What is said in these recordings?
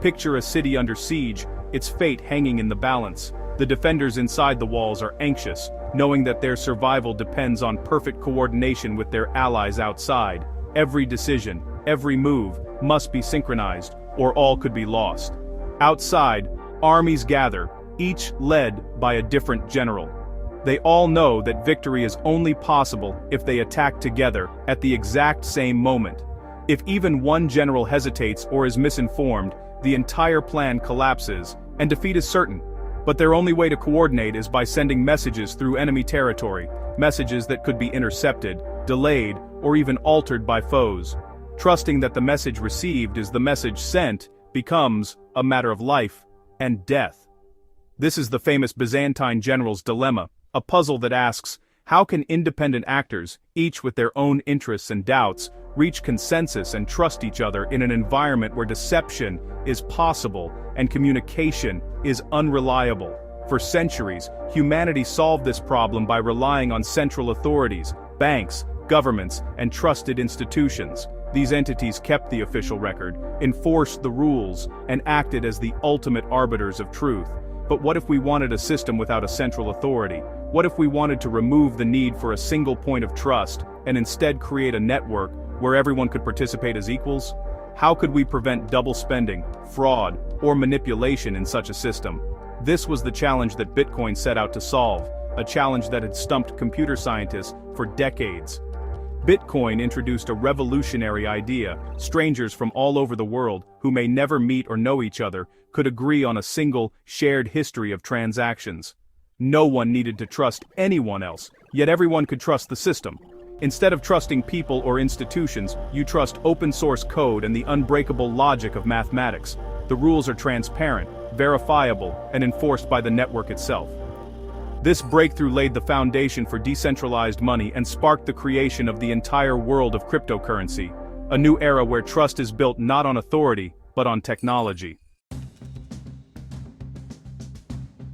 Picture a city under siege, its fate hanging in the balance. The defenders inside the walls are anxious, knowing that their survival depends on perfect coordination with their allies outside. Every decision, every move, must be synchronized, or all could be lost. Outside, armies gather, each led by a different general. They all know that victory is only possible if they attack together at the exact same moment. If even one general hesitates or is misinformed, the entire plan collapses, and defeat is certain. But their only way to coordinate is by sending messages through enemy territory, messages that could be intercepted, delayed, or even altered by foes. Trusting that the message received is the message sent becomes a matter of life and death. This is the famous Byzantine Generals Dilemma, a puzzle that asks, how can independent actors, each with their own interests and doubts, reach consensus and trust each other in an environment where deception is possible and communication is unreliable? For centuries, humanity solved this problem by relying on central authorities, banks, governments, and trusted institutions. These entities kept the official record, enforced the rules, and acted as the ultimate arbiters of truth. But what if we wanted a system without a central authority? What if we wanted to remove the need for a single point of trust, and instead create a network where everyone could participate as equals? How could we prevent double spending, fraud, or manipulation in such a system? This was the challenge that Bitcoin set out to solve, a challenge that had stumped computer scientists for decades. Bitcoin introduced a revolutionary idea. Strangers from all over the world, who may never meet or know each other, could agree on a single, shared history of transactions. No one needed to trust anyone else, yet everyone could trust the system. Instead of trusting people or institutions, you trust open-source code and the unbreakable logic of mathematics. The rules are transparent, verifiable, and enforced by the network itself. This breakthrough laid the foundation for decentralized money and sparked the creation of the entire world of cryptocurrency, a new era where trust is built not on authority, but on technology.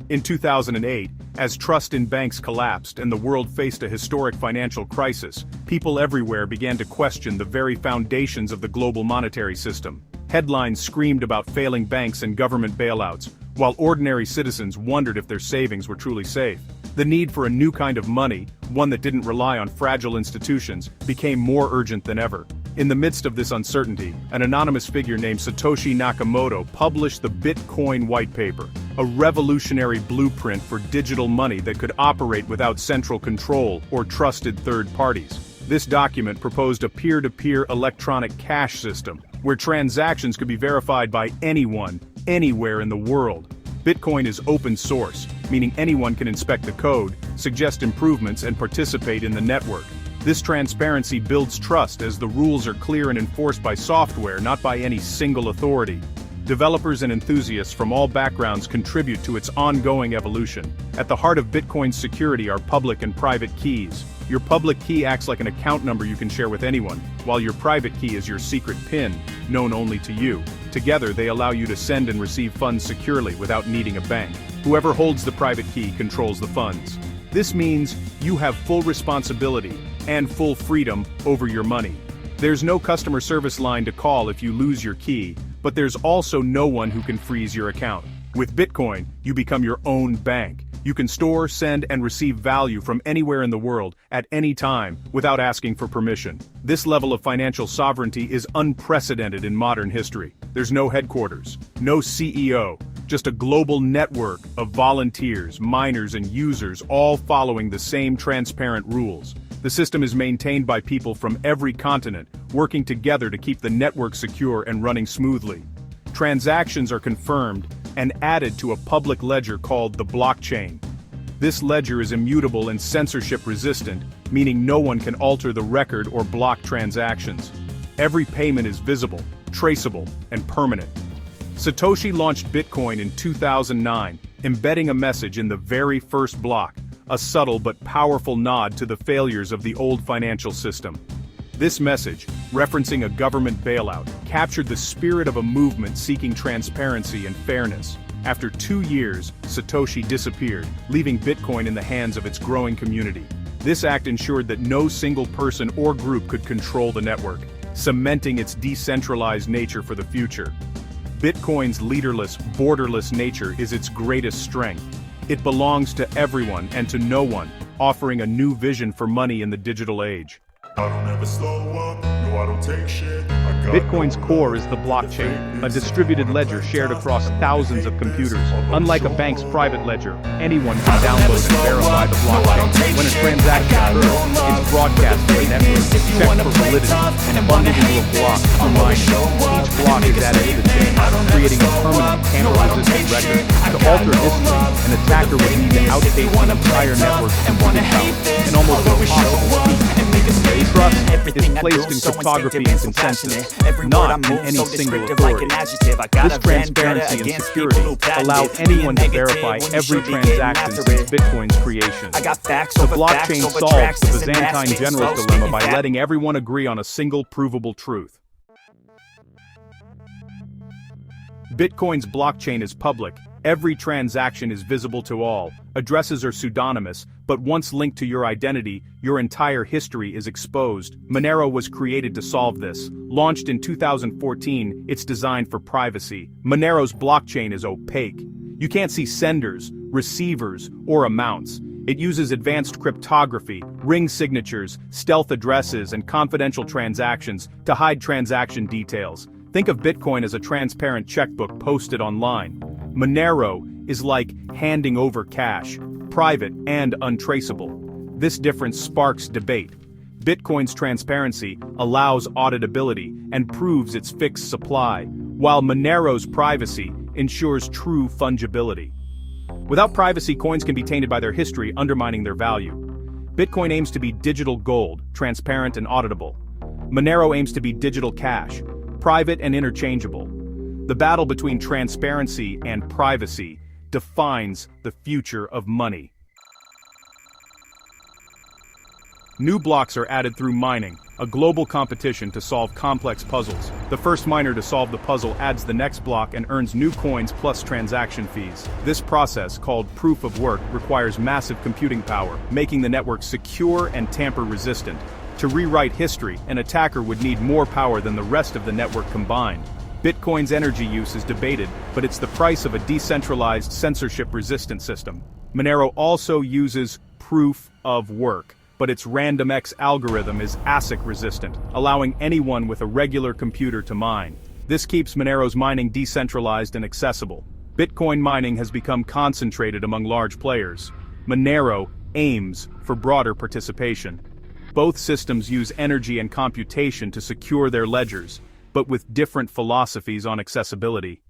In 2008, as trust in banks collapsed and the world faced a historic financial crisis, people everywhere began to question the very foundations of the global monetary system. Headlines screamed about failing banks and government bailouts, while ordinary citizens wondered if their savings were truly safe. The need for a new kind of money, one that didn't rely on fragile institutions, became more urgent than ever. In the midst of this uncertainty, an anonymous figure named Satoshi Nakamoto published the Bitcoin White Paper, a revolutionary blueprint for digital money that could operate without central control or trusted third parties. This document proposed a peer-to-peer electronic cash system, where transactions could be verified by anyone, anywhere in the world. Bitcoin is open source, meaning anyone can inspect the code, suggest improvements, and participate in the network. This transparency builds trust as the rules are clear and enforced by software, not by any single authority. Developers and enthusiasts from all backgrounds contribute to its ongoing evolution. At the heart of Bitcoin's security are public and private keys. Your public key acts like an account number you can share with anyone, while your private key is your secret PIN, known only to you. Together, they allow you to send and receive funds securely without needing a bank. Whoever holds the private key controls the funds. This means you have full responsibility and full freedom over your money. There's no customer service line to call if you lose your key, but there's also no one who can freeze your account. With Bitcoin, you become your own bank. You can store, send, and receive value from anywhere in the world, at any time, without asking for permission. This level of financial sovereignty is unprecedented in modern history. There's no headquarters, no CEO, just a global network of volunteers, miners, and users all following the same transparent rules. The system is maintained by people from every continent, working together to keep the network secure and running smoothly. Transactions are confirmed and added to a public ledger called the blockchain. This ledger is immutable and censorship-resistant, meaning no one can alter the record or block transactions. Every payment is visible, traceable, and permanent. Satoshi launched Bitcoin in 2009, embedding a message in the very first block, a subtle but powerful nod to the failures of the old financial system. This message, referencing a government bailout, captured the spirit of a movement seeking transparency and fairness. After 2 years, Satoshi disappeared, leaving Bitcoin in the hands of its growing community. This act ensured that no single person or group could control the network, cementing its decentralized nature for the future. Bitcoin's leaderless, borderless nature is its greatest strength. It belongs to everyone and to no one, offering a new vision for money in the digital age. I don't ever slow up, no I don't take shit. Bitcoin's core is the blockchain, a distributed ledger shared across thousands of computers. Unlike a bank's private ledger, anyone can download and verify the blockchain. When a transaction occurs, it's broadcast to the network, checked for validity, and bundled into a block for mining. Each block is added to the chain, creating a permanent tamper-resistant record. To alter history, an attacker would need to outpace the entire network's computing power, an almost impossible feat. Trust is placed in cryptography and consensus, not in any single authority. This transparency and security allow anyone to verify every transaction since Bitcoin's creation. The blockchain solves the Byzantine Generals Dilemma by letting everyone agree on a single provable truth. Bitcoin's blockchain is public. Every transaction is visible to all. Addresses are pseudonymous, but once linked to your identity, your entire history is exposed. Monero was created to solve this. Launched in 2014, it's designed for privacy. Monero's blockchain is opaque. You can't see senders, receivers, or amounts. It uses advanced cryptography, ring signatures, stealth addresses, and confidential transactions to hide transaction details. Think of Bitcoin as a transparent checkbook posted online. Monero is like handing over cash, private and untraceable. This difference sparks debate. Bitcoin's transparency allows auditability and proves its fixed supply, while Monero's privacy ensures true fungibility. Without privacy, coins can be tainted by their history, undermining their value. Bitcoin aims to be digital gold, transparent and auditable. Monero aims to be digital cash, private and interchangeable. The battle between transparency and privacy defines the future of money. New blocks are added through mining, a global competition to solve complex puzzles. The first miner to solve the puzzle adds the next block and earns new coins plus transaction fees. This process, called proof of work, requires massive computing power, making the network secure and tamper-resistant. To rewrite history, an attacker would need more power than the rest of the network combined. Bitcoin's energy use is debated, but it's the price of a decentralized, censorship-resistant system. Monero also uses proof of work, but its RandomX algorithm is ASIC-resistant, allowing anyone with a regular computer to mine. This keeps Monero's mining decentralized and accessible. Bitcoin mining has become concentrated among large players. Monero aims for broader participation. Both systems use energy and computation to secure their ledgers, but with different philosophies on accessibility.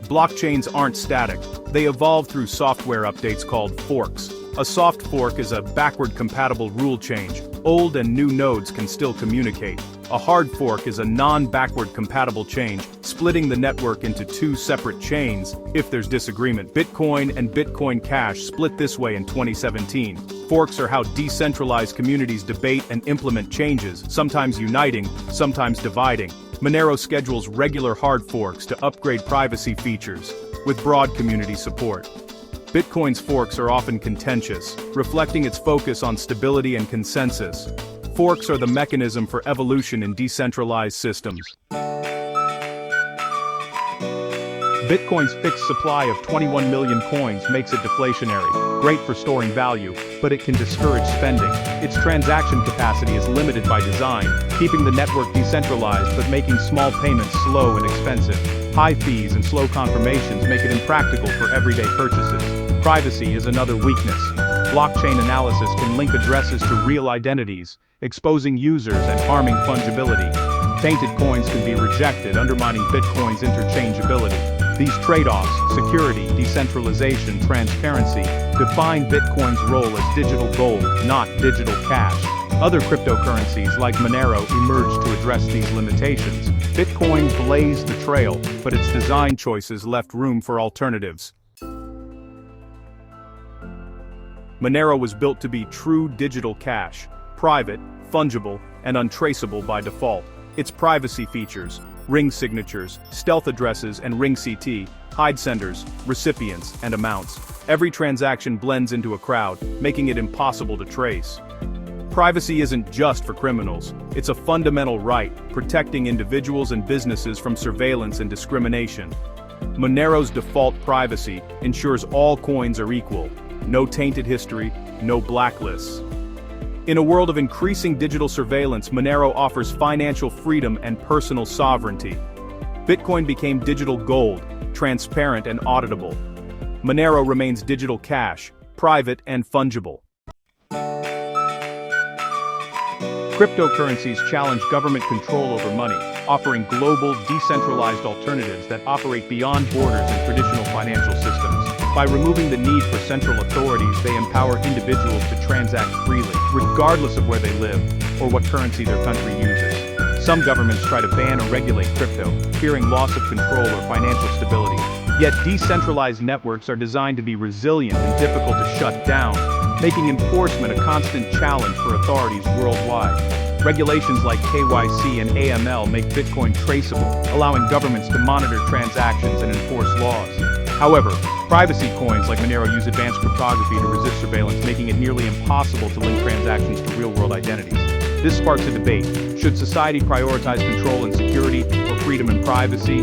Blockchains aren't static. They evolve through software updates called forks. A soft fork is a backward-compatible rule change. Old and new nodes can still communicate. A hard fork is a non-backward-compatible change, splitting the network into two separate chains if there's disagreement. Bitcoin and Bitcoin Cash split this way in 2017. Forks are how decentralized communities debate and implement changes, sometimes uniting, sometimes dividing. Monero schedules regular hard forks to upgrade privacy features, with broad community support. Bitcoin's forks are often contentious, reflecting its focus on stability and consensus. Forks are the mechanism for evolution in decentralized systems. Bitcoin's fixed supply of 21 million coins makes it deflationary, great for storing value, but it can discourage spending. Its transaction capacity is limited by design, keeping the network decentralized but making small payments slow and expensive. High fees and slow confirmations make it impractical for everyday purchases. Privacy is another weakness. Blockchain analysis can link addresses to real identities, exposing users and harming fungibility. Tainted coins can be rejected, undermining Bitcoin's interchangeability. These trade-offs, security, decentralization, transparency, define Bitcoin's role as digital gold, not digital cash. Other cryptocurrencies like Monero emerged to address these limitations. Bitcoin blazed the trail, but its design choices left room for alternatives. Monero was built to be true digital cash, private, fungible, and untraceable by default. Its privacy features, ring signatures, stealth addresses, and ring CT, hide senders, recipients, and amounts. Every transaction blends into a crowd, making it impossible to trace. Privacy isn't just for criminals, it's a fundamental right, protecting individuals and businesses from surveillance and discrimination. Monero's default privacy ensures all coins are equal, no tainted history, no blacklists. In a world of increasing digital surveillance, Monero offers financial freedom and personal sovereignty. Bitcoin became digital gold, transparent and auditable. Monero remains digital cash, private and fungible. Cryptocurrencies challenge government control over money, offering global, decentralized alternatives that operate beyond borders and traditional financial systems. By removing the need for central authorities, they empower individuals to transact freely, regardless of where they live or what currency their country uses. Some governments try to ban or regulate crypto, fearing loss of control or financial stability. Yet decentralized networks are designed to be resilient and difficult to shut down, making enforcement a constant challenge for authorities worldwide. Regulations like KYC and AML make Bitcoin traceable, allowing governments to monitor transactions and enforce laws. However, privacy coins like Monero use advanced cryptography to resist surveillance, making it nearly impossible to link transactions to real-world identities. This sparks a debate. Should society prioritize control and security, or freedom and privacy?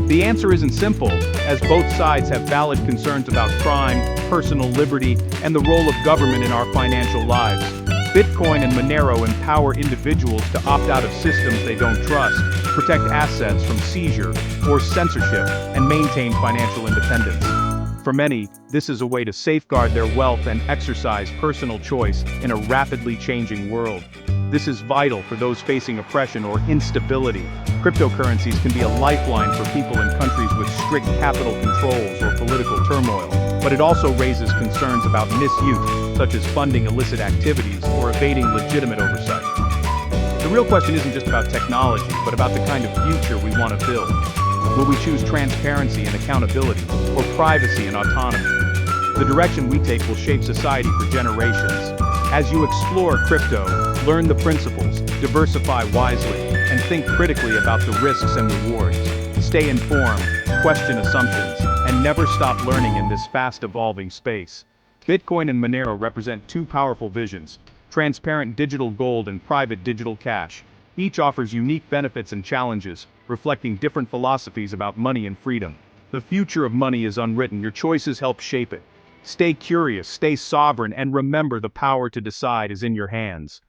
The answer isn't simple, as both sides have valid concerns about crime, personal liberty, and the role of government in our financial lives. Bitcoin and Monero empower individuals to opt out of systems they don't trust, protect assets from seizure or censorship, and maintain financial independence. For many, this is a way to safeguard their wealth and exercise personal choice in a rapidly changing world. This is vital for those facing oppression or instability. Cryptocurrencies can be a lifeline for people in countries with strict capital controls or political turmoil, but it also raises concerns about misuse, such as funding illicit activities or evading legitimate oversight. The real question isn't just about technology, but about the kind of future we want to build. Will we choose transparency and accountability, or privacy and autonomy? The direction we take will shape society for generations. As you explore crypto, learn the principles, diversify wisely, and think critically about the risks and rewards. Stay informed, question assumptions, and never stop learning in this fast-evolving space. Bitcoin and Monero represent two powerful visions: transparent digital gold and private digital cash. Each offers unique benefits and challenges, reflecting different philosophies about money and freedom. The future of money is unwritten, your choices help shape it. Stay curious, stay sovereign, and remember the power to decide is in your hands.